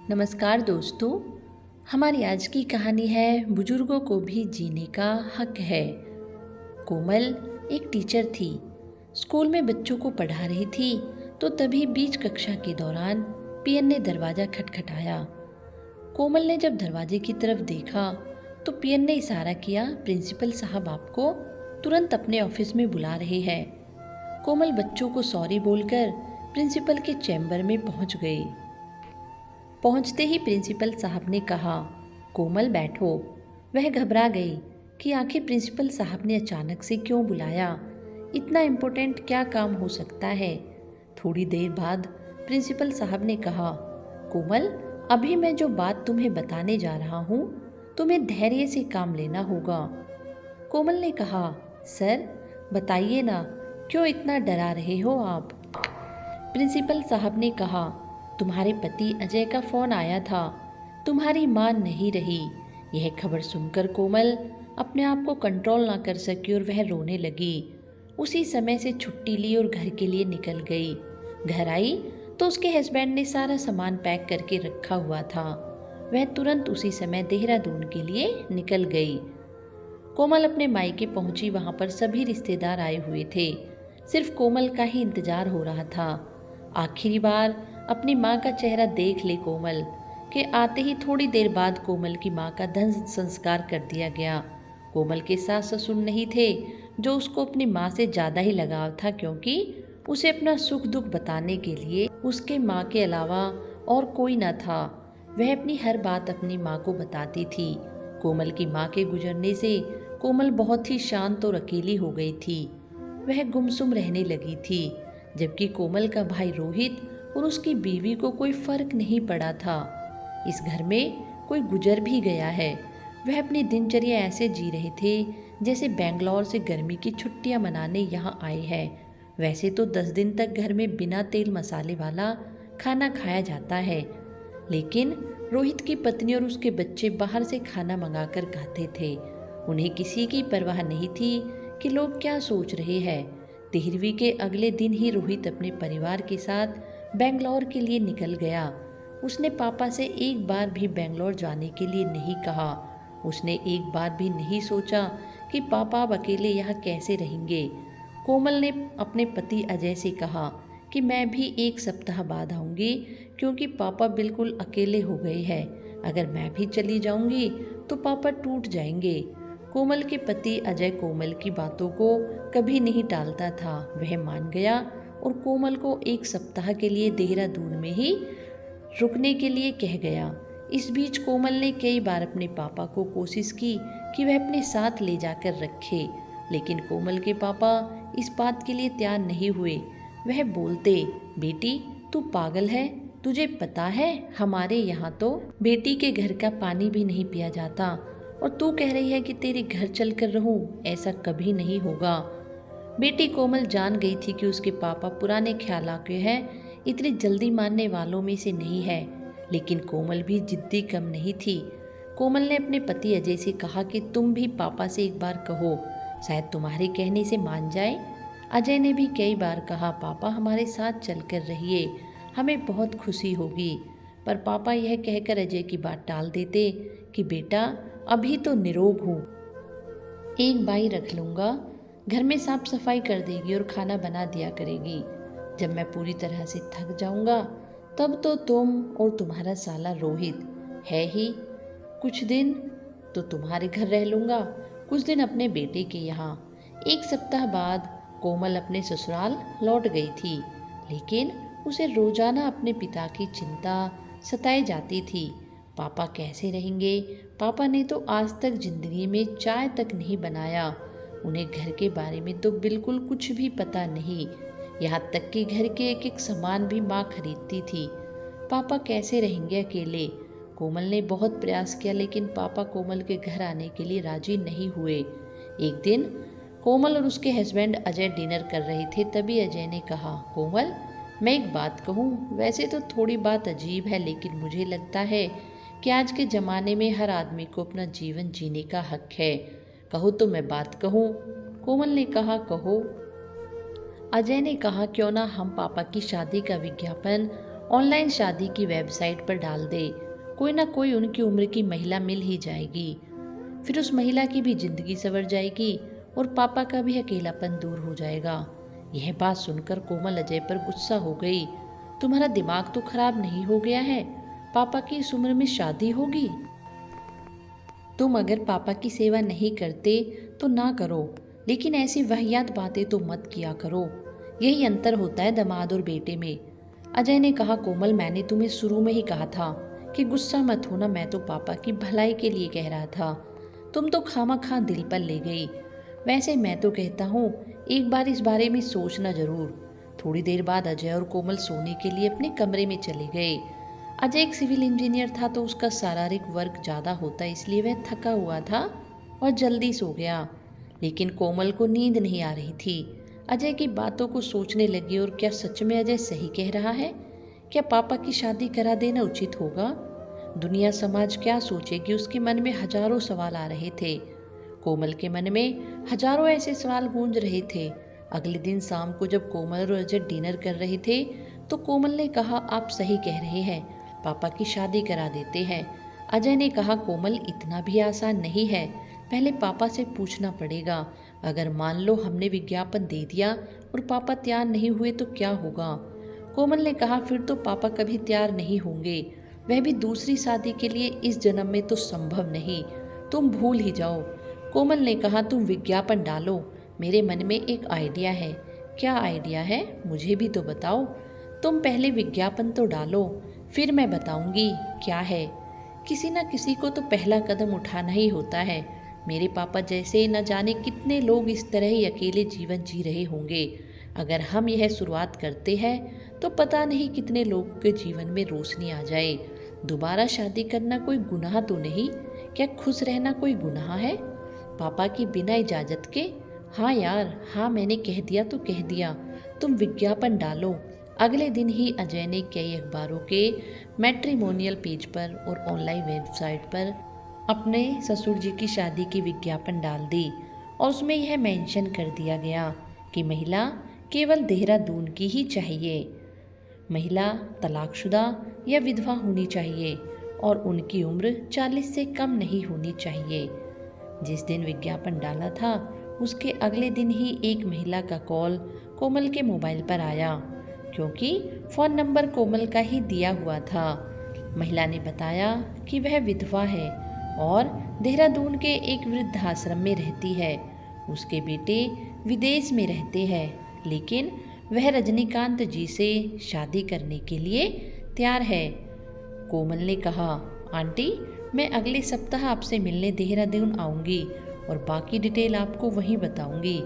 नमस्कार दोस्तों। हमारी आज की कहानी है बुजुर्गों को भी जीने का हक है। कोमल एक टीचर थी। स्कूल में बच्चों को पढ़ा रही थी तो तभी बीच कक्षा के दौरान पीएन ने दरवाज़ा खटखटाया। कोमल ने जब दरवाजे की तरफ देखा तो पीएन ने इशारा किया, प्रिंसिपल साहब आपको तुरंत अपने ऑफिस में बुला रहे हैं। कोमल बच्चों को सॉरी बोलकर प्रिंसिपल के चैम्बर में पहुंच गई। पहुंचते ही प्रिंसिपल साहब ने कहा, कोमल बैठो। वह घबरा गई कि आखिर प्रिंसिपल साहब ने अचानक से क्यों बुलाया। इतना इम्पोर्टेंट क्या काम हो सकता है। थोड़ी देर बाद प्रिंसिपल साहब ने कहा, कोमल अभी मैं जो बात तुम्हें बताने जा रहा हूँ तुम्हें धैर्य से काम लेना होगा। कोमल ने कहा, सर बताइए ना, क्यों इतना डरा रहे हो आप। प्रिंसिपल साहब ने कहा, तुम्हारे पति अजय का फ़ोन आया था, तुम्हारी मां नहीं रही। यह खबर सुनकर कोमल अपने आप को कंट्रोल ना कर सकी और वह रोने लगी। उसी समय से छुट्टी ली और घर के लिए निकल गई। घर आई तो उसके हस्बैंड ने सारा सामान पैक करके रखा हुआ था। वह तुरंत उसी समय देहरादून के लिए निकल गई। कोमल अपने मायके पहुंची। वहां पर सभी रिश्तेदार आए हुए थे। सिर्फ कोमल का ही इंतजार हो रहा था। आखिरी बार अपनी माँ का चेहरा देख ले कोमल के आते ही थोड़ी देर बाद कोमल की माँ का दाह संस्कार कर दिया गया। कोमल के सास ससुर नहीं थे, जो उसको अपनी माँ से ज़्यादा ही लगाव था, क्योंकि उसे अपना सुख दुख बताने के लिए उसके माँ के अलावा और कोई न था। वह अपनी हर बात अपनी माँ को बताती थी। कोमल की माँ के गुजरने से कोमल बहुत ही शांत और अकेली हो गई थी। वह गुमसुम रहने लगी थी, जबकि कोमल का भाई रोहित और उसकी बीवी को कोई फर्क नहीं पड़ा था। इस घर में कोई गुजर भी गया है। वह अपनी दिनचर्या ऐसे जी रहे थे जैसे बेंगलोर से गर्मी की छुट्टियां मनाने यहाँ आए हैं। वैसे तो 10 दिन तक घर में बिना तेल मसाले वाला खाना खाया जाता है, लेकिन रोहित की पत्नी और उसके बच्चे बाहर से खाना मंगाकर खाते थे। उन्हें किसी की परवाह नहीं थी कि लोग क्या सोच रहे हैं। 13वीं के अगले दिन ही रोहित अपने परिवार के साथ बेंगलोर के लिए निकल गया। उसने पापा से एक बार भी बेंगलोर जाने के लिए नहीं कहा। उसने एक बार भी नहीं सोचा कि पापा अब अकेले यहाँ कैसे रहेंगे। कोमल ने अपने पति अजय से कहा कि मैं भी 1 सप्ताह बाद आऊँगी, क्योंकि पापा बिल्कुल अकेले हो गए हैं। अगर मैं भी चली जाऊँगी तो पापा टूट जाएंगे। कोमल के पति अजय कोमल की बातों को कभी नहीं टालता था। वह मान गया और कोमल को 1 सप्ताह के लिए देहरादून में ही रुकने के लिए कह गया। इस बीच कोमल ने कई बार अपने पापा को कोशिश की कि वह अपने साथ ले जाकर रखे, लेकिन कोमल के पापा इस बात के लिए तैयार नहीं हुए। वह बोलते, बेटी तू पागल है, तुझे पता है हमारे यहाँ तो बेटी के घर का पानी भी नहीं पिया जाता, और तू कह रही है कि तेरे घर चल कर रहूं। ऐसा कभी नहीं होगा। बेटी कोमल जान गई थी कि उसके पापा पुराने ख्यालों के हैं, इतनी जल्दी मानने वालों में से नहीं है, लेकिन कोमल भी जिद्दी कम नहीं थी। कोमल ने अपने पति अजय से कहा कि तुम भी पापा से एक बार कहो, शायद तुम्हारे कहने से मान जाए। अजय ने भी कई बार कहा, पापा हमारे साथ चलकर रहिए, हमें बहुत खुशी होगी। पर पापा यह कहकर अजय की बात टाल देते कि बेटा अभी तो निरोग हूँ, एक बाई रख लूँगा, घर में साफ सफाई कर देगी और खाना बना दिया करेगी। जब मैं पूरी तरह से थक जाऊँगा तब तो तुम और तुम्हारा साला रोहित है ही। कुछ दिन तो तुम्हारे घर रह लूँगा, कुछ दिन अपने बेटे के यहाँ। 1 सप्ताह बाद कोमल अपने ससुराल लौट गई थी, लेकिन उसे रोजाना अपने पिता की चिंता सताई जाती थी। पापा कैसे रहेंगे। पापा ने तो आज तक जिंदगी में चाय तक नहीं बनाया। उन्हें घर के बारे में तो बिल्कुल कुछ भी पता नहीं। यहाँ तक कि घर के एक एक सामान भी माँ खरीदती थी। पापा कैसे रहेंगे अकेले। कोमल ने बहुत प्रयास किया, लेकिन पापा कोमल के घर आने के लिए राजी नहीं हुए। एक दिन कोमल और उसके हस्बैंड अजय डिनर कर रहे थे, तभी अजय ने कहा, कोमल मैं एक बात कहूँ, वैसे तो थोड़ी बात अजीब है, लेकिन मुझे लगता है कि आज के ज़माने में हर आदमी को अपना जीवन जीने का हक है। कहो तो मैं बात कहूँ। कोमल ने कहा, कहो। अजय ने कहा, क्यों ना हम पापा की शादी का विज्ञापन ऑनलाइन शादी की वेबसाइट पर डाल दे। कोई ना कोई उनकी उम्र की महिला मिल ही जाएगी। फिर उस महिला की भी जिंदगी संवर जाएगी और पापा का भी अकेलापन दूर हो जाएगा। यह बात सुनकर कोमल अजय पर गुस्सा हो गई। तुम्हारा दिमाग तो खराब नहीं हो गया है? पापा की इस उम्र में शादी होगी? तुम अगर पापा की सेवा नहीं करते तो ना करो, लेकिन ऐसी वाहियात बातें तो मत किया करो। यही अंतर होता है दामाद और बेटे में। अजय ने कहा, कोमल मैंने तुम्हें शुरू में ही कहा था कि गुस्सा मत होना, मैं तो पापा की भलाई के लिए कह रहा था। तुम तो खामा दिल पर ले गई। वैसे मैं तो कहता हूँ एक बार इस बारे में सोचना जरूर। थोड़ी देर बाद अजय और कोमल सोने के लिए अपने कमरे में चले गए। अजय एक सिविल इंजीनियर था तो उसका शारीरिक वर्क ज़्यादा होता, इसलिए वह थका हुआ था और जल्दी सो गया। लेकिन कोमल को नींद नहीं आ रही थी। अजय की बातों को सोचने लगी, और क्या सच में अजय सही कह रहा है? क्या पापा की शादी करा देना उचित होगा? दुनिया समाज क्या सोचेगी? उसके मन में हजारों सवाल आ रहे थे। कोमल के मन में हजारों ऐसे सवाल गूंज रहे थे। अगले दिन शाम को जब कोमल और अजय डिनर कर रहे थे तो कोमल ने कहा, आप सही कह रहे हैं, पापा की शादी करा देते हैं। अजय ने कहा, कोमल इतना भी आसान नहीं है, पहले पापा से पूछना पड़ेगा। अगर मान लो हमने विज्ञापन दे दिया और पापा तैयार नहीं हुए तो क्या होगा? कोमल ने कहा, फिर तो पापा कभी तैयार नहीं होंगे, वह भी दूसरी शादी के लिए इस जन्म में तो संभव नहीं, तुम भूल ही जाओ। कोमल ने कहा, तुम विज्ञापन डालो, मेरे मन में एक आइडिया है। क्या आइडिया है? मुझे भी तो बताओ। तुम पहले विज्ञापन तो डालो, फिर मैं बताऊंगी क्या है। किसी न किसी को तो पहला कदम उठाना ही होता है। मेरे पापा जैसे न जाने कितने लोग इस तरह ही अकेले जीवन जी रहे होंगे। अगर हम यह शुरुआत करते हैं तो पता नहीं कितने लोगों के जीवन में रोशनी आ जाए। दोबारा शादी करना कोई गुनाह तो नहीं? क्या खुश रहना कोई गुनाह है? पापा की बिना इजाज़त के? हाँ यार, हाँ मैंने कह दिया तो कह दिया, तुम विज्ञापन डालो। अगले दिन ही अजय ने कई अखबारों के मैट्रिमोनियल पेज पर और ऑनलाइन वेबसाइट पर अपने ससुर जी की शादी की विज्ञापन डाल दी, और उसमें यह मेंशन कर दिया गया कि महिला केवल देहरादून की ही चाहिए। महिला तलाकशुदा या विधवा होनी चाहिए और उनकी उम्र 40 से कम नहीं होनी चाहिए। जिस दिन विज्ञापन डाला था उसके अगले दिन ही एक महिला का कॉल कोमल के मोबाइल पर आया, क्योंकि फ़ोन नंबर कोमल का ही दिया हुआ था। महिला ने बताया कि वह विधवा है और देहरादून के एक वृद्धाश्रम में रहती है। उसके बेटे विदेश में रहते हैं, लेकिन वह रजनीकांत जी से शादी करने के लिए तैयार है। कोमल ने कहा, आंटी मैं अगले सप्ताह आपसे मिलने देहरादून आऊँगी और बाकी डिटेल आपको वहीं बताऊँगी।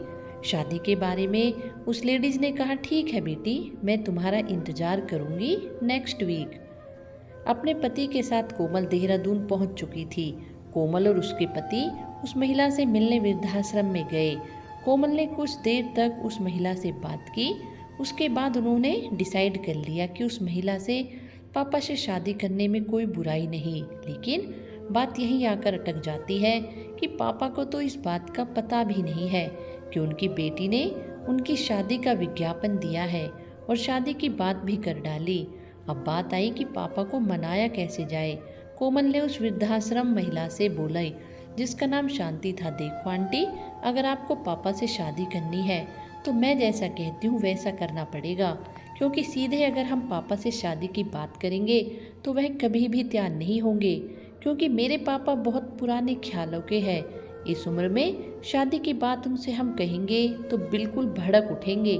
शादी के बारे में उस लेडीज़ ने कहा, ठीक है बेटी, मैं तुम्हारा इंतज़ार करूँगी नेक्स्ट वीक। अपने पति के साथ कोमल देहरादून पहुँच चुकी थी। कोमल और उसके पति उस महिला से मिलने वृद्धाश्रम में गए। कोमल ने कुछ देर तक उस महिला से बात की। उसके बाद उन्होंने डिसाइड कर लिया कि उस महिला से पापा से शादी करने में कोई बुराई नहीं, लेकिन बात यहीं आकर अटक जाती है कि पापा को तो इस बात का पता भी नहीं है कि उनकी बेटी ने उनकी शादी का विज्ञापन दिया है और शादी की बात भी कर डाली। अब बात आई कि पापा को मनाया कैसे जाए। कोमल ने उस वृद्धाश्रम महिला से बोला, जिसका नाम शांति था, देखो आंटी, अगर आपको पापा से शादी करनी है तो मैं जैसा कहती हूँ वैसा करना पड़ेगा, क्योंकि सीधे अगर हम पापा से शादी की बात करेंगे तो वह कभी भी तैयार नहीं होंगे, क्योंकि मेरे पापा बहुत पुराने ख्यालों के हैं। इस उम्र में शादी की बात उनसे हम कहेंगे तो बिल्कुल भड़क उठेंगे।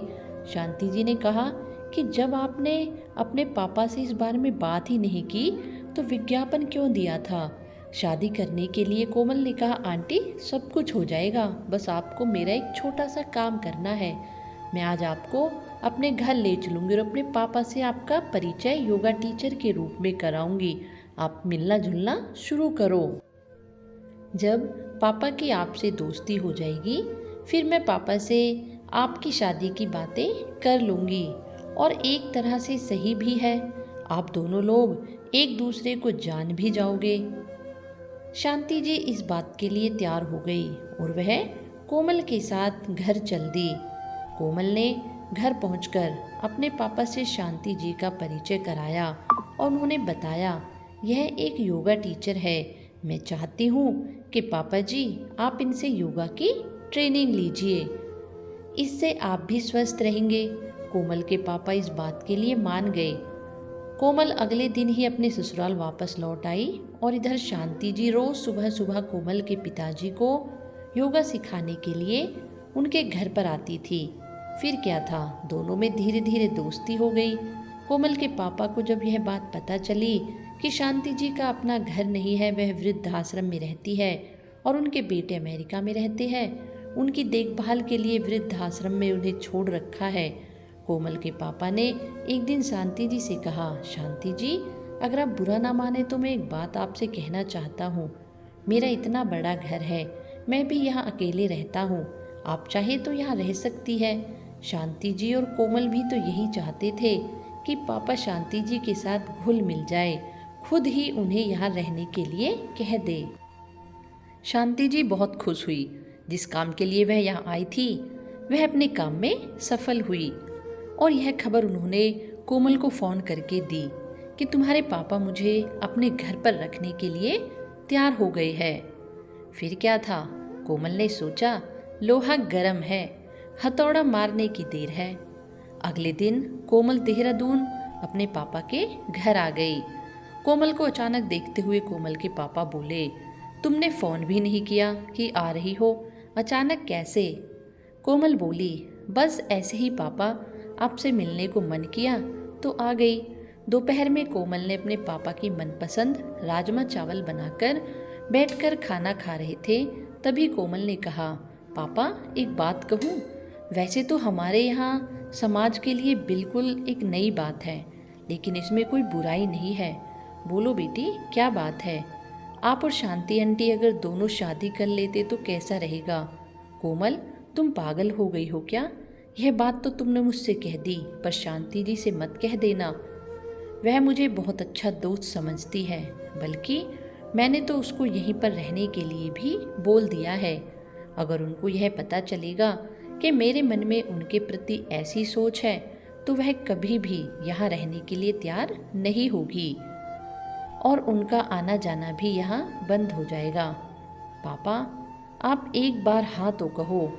शांति जी ने कहा कि जब आपने अपने पापा से इस बारे में बात ही नहीं की तो विज्ञापन क्यों दिया था शादी करने के लिए? कोमल ने कहा, आंटी सब कुछ हो जाएगा, बस आपको मेरा एक छोटा सा काम करना है। मैं आज आपको अपने घर ले चलूँगी और अपने पापा से आपका परिचय योगा टीचर के रूप में कराऊंगी। आप मिलना जुलना शुरू करो। जब पापा की आपसे दोस्ती हो जाएगी फिर मैं पापा से आपकी शादी की बातें कर लूँगी। और एक तरह से सही भी है, आप दोनों लोग एक दूसरे को जान भी जाओगे। शांति जी इस बात के लिए तैयार हो गई और वह कोमल के साथ घर चल दी। कोमल ने घर पहुंचकर अपने पापा से शांति जी का परिचय कराया और उन्होंने बताया, यह एक योगा टीचर है। मैं चाहती हूँ कि पापा जी आप इनसे योगा की ट्रेनिंग लीजिए, इससे आप भी स्वस्थ रहेंगे। कोमल के पापा इस बात के लिए मान गए। कोमल अगले दिन ही अपने ससुराल वापस लौट आई और इधर शांति जी रोज सुबह सुबह कोमल के पिताजी को योगा सिखाने के लिए उनके घर पर आती थी। फिर क्या था, दोनों में धीरे धीरे दोस्ती हो गई। कोमल के पापा को जब यह बात पता चली कि शांति जी का अपना घर नहीं है, वह वृद्धाश्रम में रहती है और उनके बेटे अमेरिका में रहते हैं, उनकी देखभाल के लिए वृद्धाश्रम में उन्हें छोड़ रखा है, कोमल के पापा ने एक दिन शांति जी से कहा, शांति जी अगर आप बुरा ना माने तो मैं एक बात आपसे कहना चाहता हूँ। मेरा इतना बड़ा घर है, मैं भी यहाँ अकेले रहता हूँ, आप चाहे तो यहाँ रह सकती है। शांति जी और कोमल भी तो यही चाहते थे कि पापा शांति जी के साथ घुल मिल जाए, खुद ही उन्हें यहाँ रहने के लिए कह दे। शांति जी बहुत खुश हुई। जिस काम के लिए वह यहाँ आई थी वह अपने काम में सफल हुई और यह खबर उन्होंने कोमल को फ़ोन करके दी कि तुम्हारे पापा मुझे अपने घर पर रखने के लिए तैयार हो गए हैं। फिर क्या था, कोमल ने सोचा लोहा गर्म है, हथौड़ा मारने की देर है। अगले दिन कोमल देहरादून अपने पापा के घर आ गई। कोमल को अचानक देखते हुए कोमल के पापा बोले, तुमने फ़ोन भी नहीं किया कि आ रही हो, अचानक कैसे? कोमल बोली, बस ऐसे ही पापा, आपसे मिलने को मन किया तो आ गई। दोपहर में कोमल ने अपने पापा की मनपसंद राजमा चावल बनाकर बैठकर खाना खा रहे थे। तभी कोमल ने कहा, पापा एक बात कहूँ, वैसे तो हमारे यहाँ समाज के लिए बिल्कुल एक नई बात है, लेकिन इसमें कोई बुराई नहीं है। बोलो बेटी, क्या बात है? आप और शांति आंटी अगर दोनों शादी कर लेते तो कैसा रहेगा? कोमल, तुम पागल हो गई हो क्या? यह बात तो तुमने मुझसे कह दी, पर शांति जी से मत कह देना। वह मुझे बहुत अच्छा दोस्त समझती है, बल्कि मैंने तो उसको यहीं पर रहने के लिए भी बोल दिया है। अगर उनको यह पता चलेगा कि मेरे मन में उनके प्रति ऐसी सोच है तो वह कभी भी यहाँ रहने के लिए तैयार नहीं होगी और उनका आना जाना भी यहाँ बंद हो जाएगा। पापा, आप एक बार हाँ तो कहो,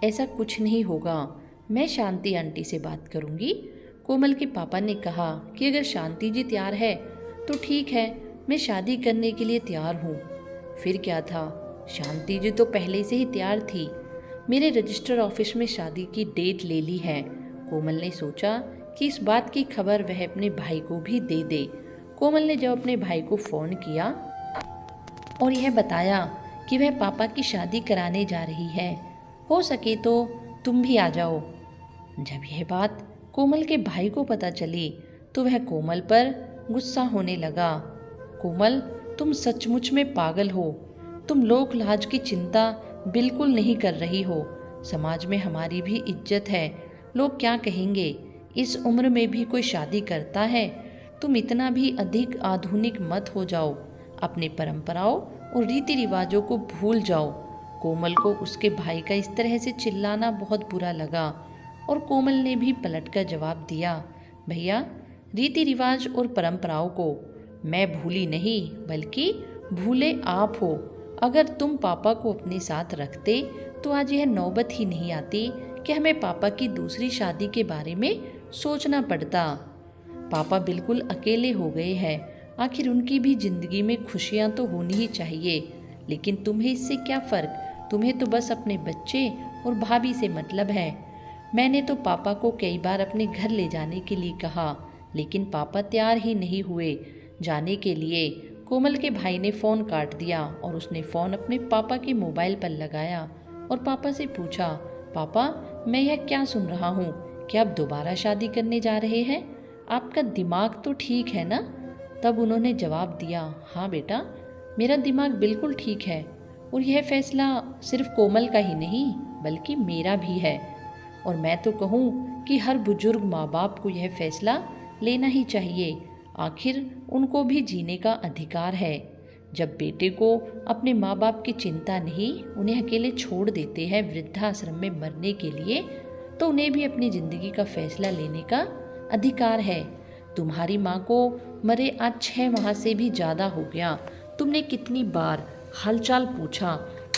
ऐसा कुछ नहीं होगा, मैं शांति आंटी से बात करूँगी। कोमल के पापा ने कहा कि अगर शांति जी तैयार है तो ठीक है, मैं शादी करने के लिए तैयार हूँ। फिर क्या था, शांति जी तो पहले से ही तैयार थी। मेरे रजिस्टर ऑफिस में शादी की डेट ले ली है। कोमल ने सोचा कि इस बात की खबर वह अपने भाई को भी दे दे। कोमल ने जब अपने भाई को फ़ोन किया और यह बताया कि वह पापा की शादी कराने जा रही है, हो सके तो तुम भी आ जाओ। जब यह बात कोमल के भाई को पता चली तो वह कोमल पर गुस्सा होने लगा। कोमल, तुम सचमुच में पागल हो, तुम लोक लाज की चिंता बिल्कुल नहीं कर रही हो। समाज में हमारी भी इज्जत है, लोग क्या कहेंगे? इस उम्र में भी कोई शादी करता है? तुम इतना भी अधिक आधुनिक मत हो जाओ, अपने परंपराओं और रीति रिवाजों को भूल जाओ। कोमल को उसके भाई का इस तरह से चिल्लाना बहुत बुरा लगा और कोमल ने भी पलटकर जवाब दिया, भैया, रीति रिवाज और परंपराओं को मैं भूली नहीं, बल्कि भूले आप हो। अगर तुम पापा को अपने साथ रखते तो आज यह नौबत ही नहीं आती कि हमें पापा की दूसरी शादी के बारे में सोचना पड़ता। पापा बिल्कुल अकेले हो गए हैं, आखिर उनकी भी जिंदगी में खुशियाँ तो होनी ही चाहिए, लेकिन तुम्हें इससे क्या फ़र्क? तुम्हें तो बस अपने बच्चे और भाभी से मतलब है। मैंने तो पापा को कई बार अपने घर ले जाने के लिए कहा, लेकिन पापा तैयार ही नहीं हुए जाने के लिए। कोमल के भाई ने फ़ोन काट दिया और उसने फ़ोन अपने पापा के मोबाइल पर लगाया और पापा से पूछा, पापा, मैं यह क्या सुन रहा हूँ? क्या आप दोबारा शादी करने जा रहे हैं? आपका दिमाग तो ठीक है ना? तब उन्होंने जवाब दिया, हाँ बेटा, मेरा दिमाग बिल्कुल ठीक है और यह फैसला सिर्फ कोमल का ही नहीं बल्कि मेरा भी है। और मैं तो कहूँ कि हर बुजुर्ग माँ बाप को यह फैसला लेना ही चाहिए, आखिर उनको भी जीने का अधिकार है। जब बेटे को अपने माँ बाप की चिंता नहीं, उन्हें अकेले छोड़ देते हैं वृद्धाश्रम में मरने के लिए, तो उन्हें भी अपनी ज़िंदगी का फैसला लेने का अधिकार है। तुम्हारी माँ को मरे आज 6 माह से भी ज़्यादा हो गया। तुमने कितनी बार हालचाल पूछा?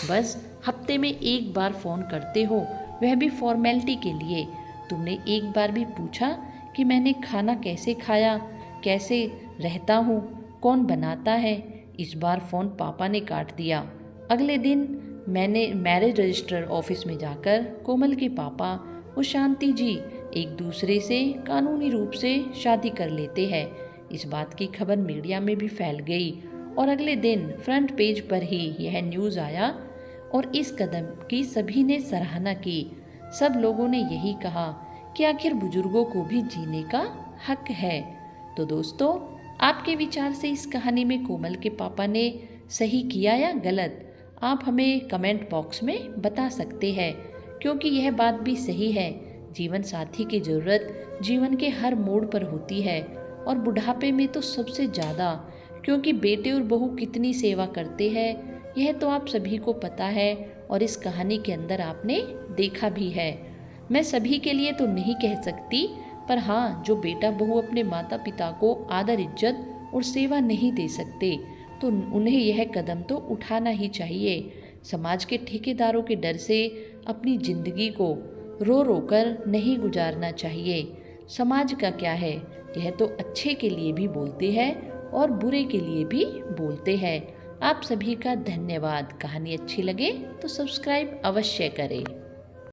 बस हफ्ते में एक बार फ़ोन करते हो, वह भी फॉर्मेलिटी के लिए। तुमने एक बार भी पूछा कि मैंने खाना कैसे खाया, कैसे रहता हूँ, कौन बनाता है? इस बार फ़ोन पापा ने काट दिया। अगले दिन मैंने मैरिज रजिस्टर ऑफिस में जाकर कोमल के पापा और शांति जी एक दूसरे से कानूनी रूप से शादी कर लेते हैं। इस बात की खबर मीडिया में भी फैल गई और अगले दिन फ्रंट पेज पर ही यह न्यूज़ आया और इस कदम की सभी ने सराहना की। सब लोगों ने यही कहा कि आखिर बुजुर्गों को भी जीने का हक है। तो दोस्तों, आपके विचार से इस कहानी में कोमल के पापा ने सही किया या गलत, आप हमें कमेंट बॉक्स में बता सकते हैं, क्योंकि यह बात भी सही है। जीवन साथी की ज़रूरत जीवन के हर मोड़ पर होती है और बुढ़ापे में तो सबसे ज़्यादा, क्योंकि बेटे और बहू कितनी सेवा करते हैं यह तो आप सभी को पता है और इस कहानी के अंदर आपने देखा भी है। मैं सभी के लिए तो नहीं कह सकती, पर हाँ, जो बेटा बहू अपने माता पिता को आदर इज्जत और सेवा नहीं दे सकते तो उन्हें यह कदम तो उठाना ही चाहिए। समाज के ठेकेदारों के डर से अपनी जिंदगी को रो रो कर नहीं गुजारना चाहिए। समाज का क्या है, यह तो अच्छे के लिए भी बोलते हैं और बुरे के लिए भी बोलते हैं। आप सभी का धन्यवाद। कहानी अच्छी लगे तो सब्सक्राइब अवश्य करें।